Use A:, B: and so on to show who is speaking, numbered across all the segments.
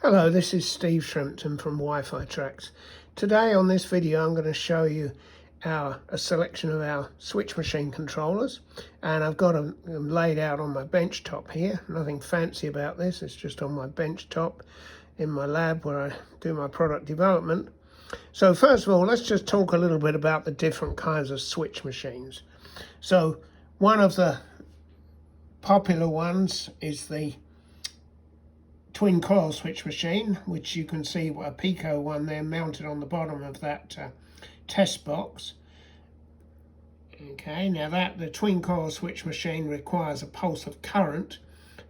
A: Hello, this is Steve Shrimpton from Wifitrax. Today on this video I'm going to show you a selection of our switch machine controllers, and I've got them laid out on my bench top here. Nothing fancy about this, it's just on my bench top in my lab where I do my product development. So first of all, let's just talk a little bit about the different kinds of switch machines. So one of the popular ones is the twin coil switch machine, which you can see a Pico one there mounted on the bottom of that test box. Okay, now the twin coil switch machine requires a pulse of current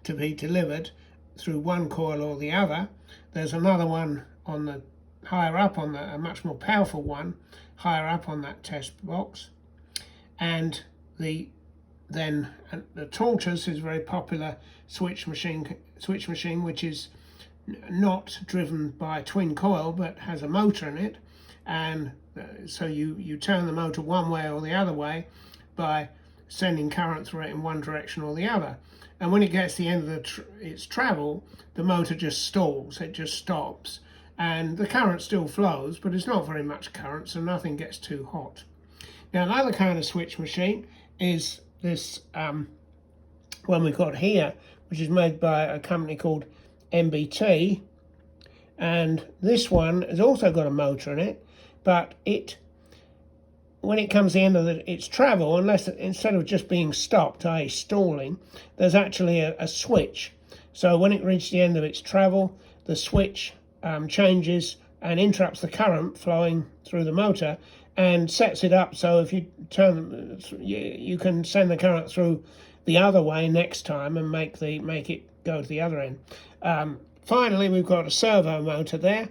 A: to be delivered through one coil or the other. There's another one on the higher up on a much more powerful one higher up on that test box, and the tortoise is a very popular switch machine, which is not driven by a twin coil but has a motor in it, and so you turn the motor one way or the other way by sending current through it in one direction or the other. And when it gets to the end of its travel, the motor just stalls, it just stops, and the current still flows, but it's not very much current, so nothing gets too hot. Now another kind of switch machine is this one we've got here, which is made by a company called MBT, and this one has also got a motor in it, but when it comes to the end of its travel, instead of just being stopped, i.e. stalling, there's actually a switch. So when it reaches the end of its travel, the switch changes and interrupts the current flowing through the motor and sets it up so if you turn, you can send the current through the other way next time and make it go to the other end. Finally, we've got a servo motor there,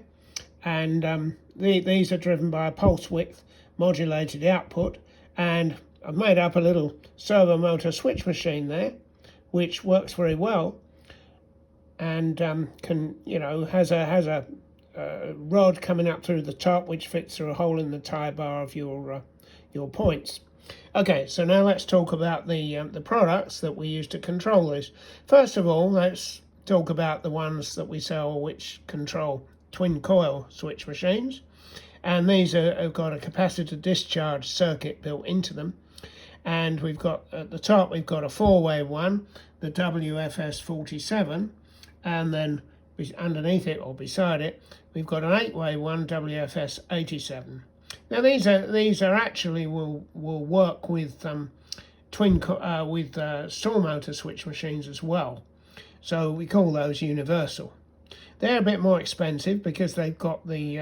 A: and these are driven by a pulse width modulated output, and I've made up a little servo motor switch machine there, which works very well, and has a rod coming up through the top, which fits through a hole in the tie bar of your points. Okay, so now let's talk about the products that we use to control this. First of all, let's talk about the ones that we sell which control twin coil switch machines, and these have got a capacitor discharge circuit built into them. And we've got at the top, we've got a four-way one, the WFS-47, and then underneath it or beside it, we've got an 8-way one, WFS-87. Now these are actually will work with stall motor switch machines as well. So we call those universal. They're a bit more expensive because they've got the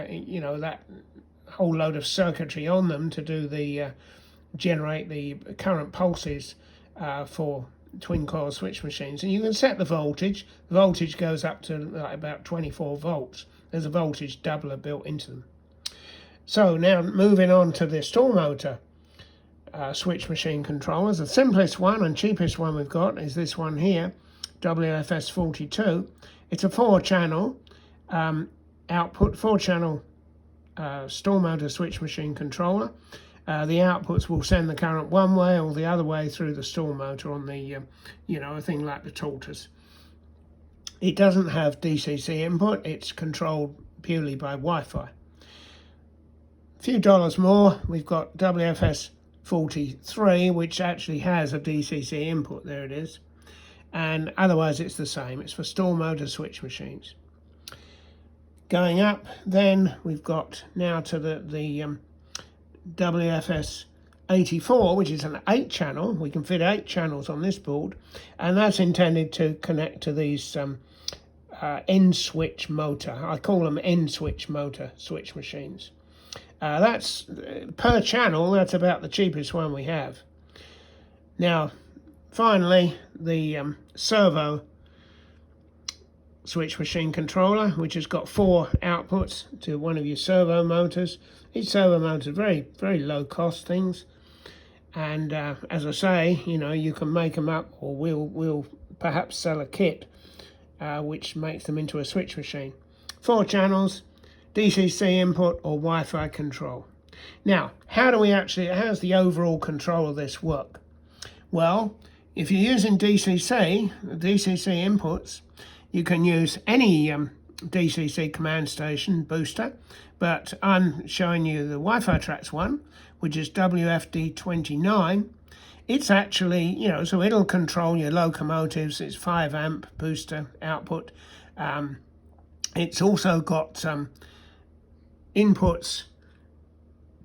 A: that whole load of circuitry on them to do the generate the current pulses for twin coil switch machines, and you can set the voltage. The voltage goes up to like about 24 volts. There's a voltage doubler built into them. So now moving on to the stall motor switch machine controllers, the simplest one and cheapest one we've got is this one here, WFS-42. It's a 4-channel output, 4-channel stall motor switch machine controller. The outputs will send the current one way or the other way through the stall motor on the, a thing like the tortoise. It doesn't have DCC input, it's controlled purely by Wi-Fi. A few dollars more, we've got WFS-43, which actually has a DCC input, there it is. And otherwise it's the same, it's for stall motor switch machines. Going up, then we've got now to the WFS-84, which is an 8-channel. We can fit 8 channels on this board, and that's intended to connect to these end switch motor. I call them end switch motor switch machines. That's per channel, that's about the cheapest one we have. Now finally, the servo switch machine controller, which has got 4 outputs to one of your servo motors. Each servo motor is very, very low cost things, and as I say, you can make them up, or we'll perhaps sell a kit which makes them into a switch machine. 4 channels, DCC input or Wi-Fi control. Now, how's the overall control of this work? Well, if you're using DCC inputs, you can use any DCC Command Station booster, but I'm showing you the Wifitrax one, which is WFD-29. It's actually, you know, so it'll control your locomotives. It's 5 amp booster output. It's also got some inputs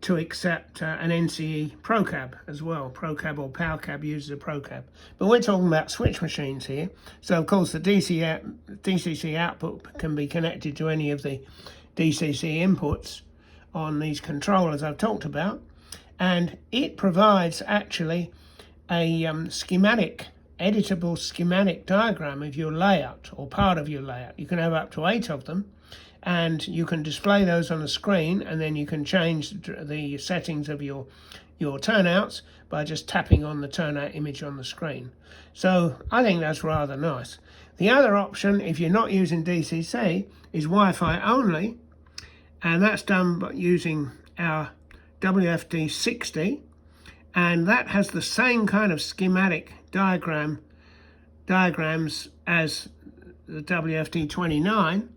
A: to accept an NCE ProCab as well. ProCab or PowerCab uses a ProCab. But we're talking about switch machines here. So of course the DCC output can be connected to any of the DCC inputs on these controllers I've talked about. And it provides actually a editable schematic diagram of your layout or part of your layout. You can have up to 8 of them, and you can display those on the screen, and then you can change the settings of your turnouts by just tapping on the turnout image on the screen. So I think that's rather nice. The other option, if you're not using DCC, is Wi-Fi only, and that's done by using our WFD-60, and that has the same kind of schematic diagrams as the WFD-29,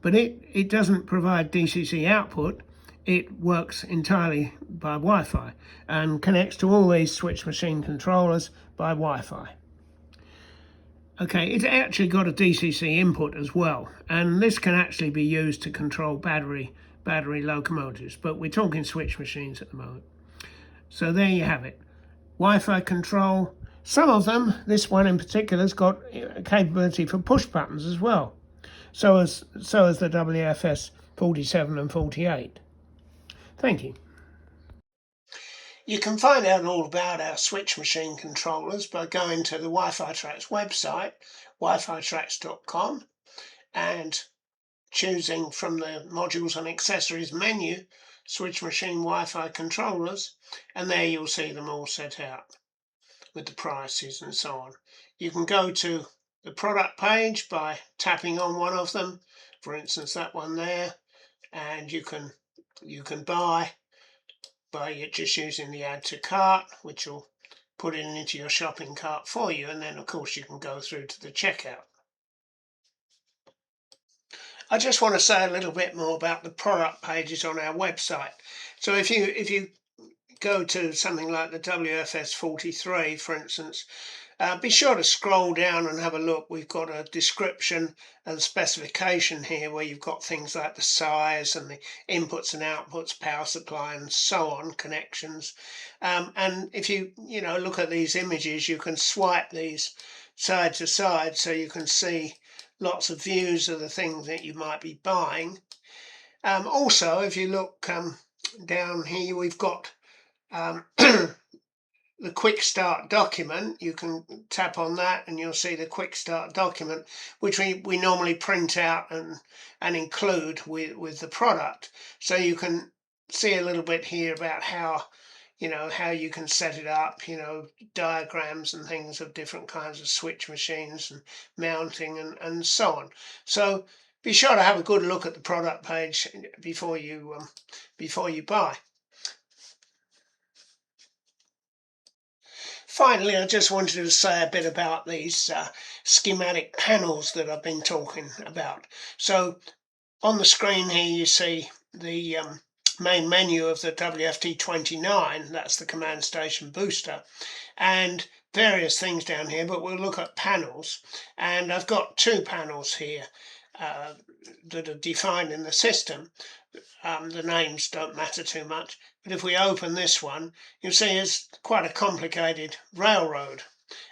A: but it doesn't provide DCC output. It works entirely by Wi-Fi and connects to all these switch machine controllers by Wi-Fi. Okay, it's actually got a DCC input as well, and this can actually be used to control battery locomotives, but we're talking switch machines at the moment. So there you have it. Wi-Fi control. Some of them, this one in particular, has got a capability for push buttons as well. So as the WFS 47 and 48. Thank you. You can find out all about our switch machine controllers by going to the Wifitrax website, wifitrax.com, and choosing from the modules and accessories menu, switch machine Wi-Fi controllers, and there you'll see them all set out with the prices and so on. You can go to the product page by tapping on one of them, for instance that one there, and you can buy by just using the add to cart, which will put it into your shopping cart for you, and then of course you can go through to the checkout. I just want to say a little bit more about the product pages on our website. So if you go to something like the WFS 43, for instance, be sure to scroll down and have a look. We've got a description and specification here where you've got things like the size and the inputs and outputs, power supply and so on, connections. And if you look at these images, you can swipe these side to side so you can see lots of views of the things that you might be buying. Also, if you look down here, we've got the quick start document. You can tap on that and you'll see the quick start document, which we normally print out and include with the product. So you can see a little bit here about how you can set it up, diagrams and things of different kinds of switch machines and mounting and so on. So be sure to have a good look at the product page before you buy. Finally, I just wanted to say a bit about these schematic panels that I've been talking about. So on the screen here you see the main menu of the WFD-29, that's the command station booster, and various things down here, but we'll look at panels. And I've got 2 panels here that are defined in the system. The names don't matter too much, but if we open this one, you'll see it's quite a complicated railroad,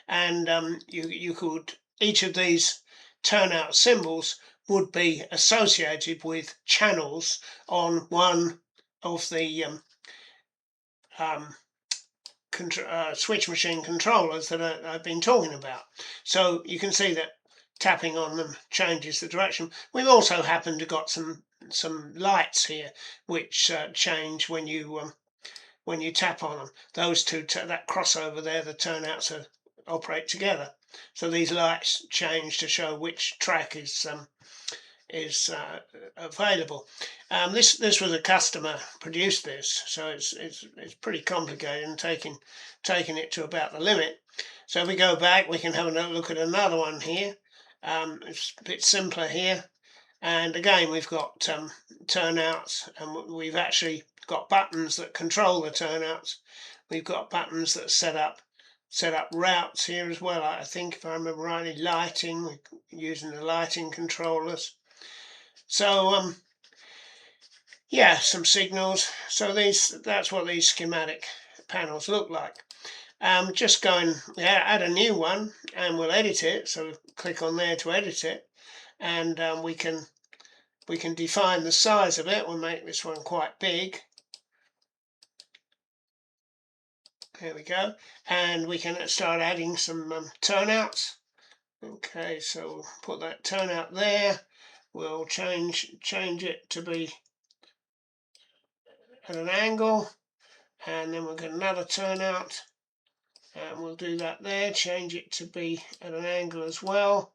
A: and each of these turnout symbols would be associated with channels on one of the switch machine controllers that I've been talking about. So you can see that tapping on them changes the direction. We've also happened to got some lights here which change when you tap on them. Those two, that crossover there, the turnouts operate together. So these lights change to show which track is available. This was a customer produced this, so it's pretty complicated and taking it to about the limit. So if we go back, we can have a look at another one here. It's a bit simpler here. And again, we've got turnouts, and we've actually got buttons that control the turnouts. We've got buttons that set up routes here as well. I think, if I remember rightly, lighting. We're using the lighting controllers. So yeah, some signals. So that's what these schematic panels look like. Just go and add a new one, and we'll edit it. So click on there to edit it, and we can define the size of it. We'll make this one quite big. There we go, and we can start adding some turnouts. Okay, so we'll put that turnout there. We'll change it to be at an angle, and then we'll get another turnout, and we'll do that there. Change it to be at an angle as well,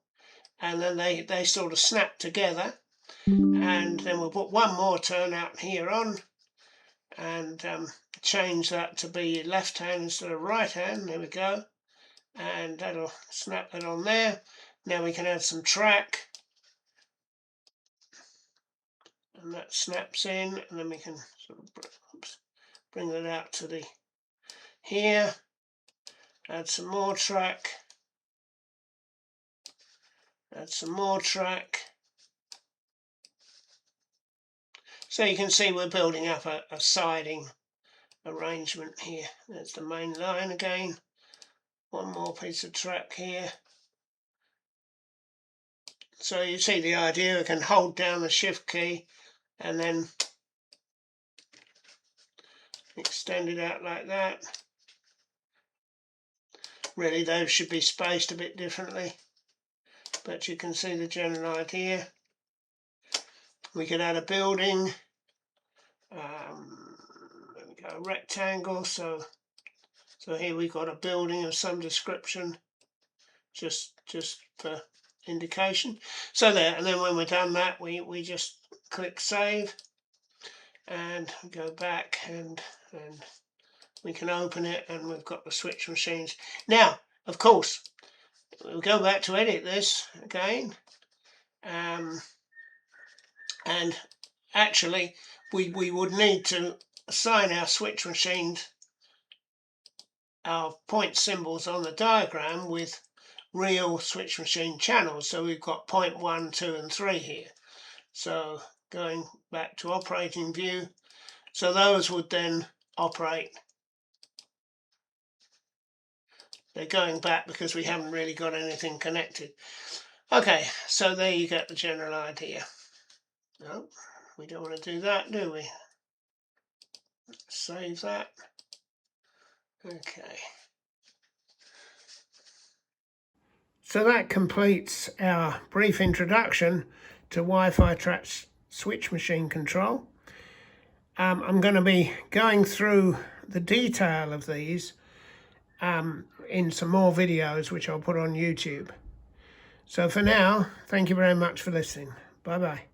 A: and then they sort of snap together. And then we'll put one more turnout here on, and change that to be left hand instead of right hand. There we go, and that'll snap that on there. Now we can add some track, and that snaps in, and then we can sort of bring that out to the here, add some more track, add some more track. So you can see we're building up a siding arrangement here. There's the main line again. One more piece of track here. So you see the idea. We can hold down the shift key and then extend it out like that. Really, those should be spaced a bit differently, but you can see the general idea. We could add a building. There we go, rectangle. So here we've got a building of some description, just for indication. So there, and then when we're done that, we just click save, and go back, and we can open it, and we've got the switch machines. Now, of course, we'll go back to edit this again, and actually we would need to assign our switch machines our point symbols on the diagram with real switch machine channels. So we've got point 1, 2 and 3 here. So going back to operating view, so those would then operate. They're going back because we haven't really got anything connected. Okay, so there you get the general idea. No, we don't want to do that, do we? Save that. Okay. So that completes our brief introduction to Wifitrax Switch Machine Control. I'm going to be going through the detail of these in some more videos which I'll put on YouTube. So for now, thank you very much for listening. Bye-bye.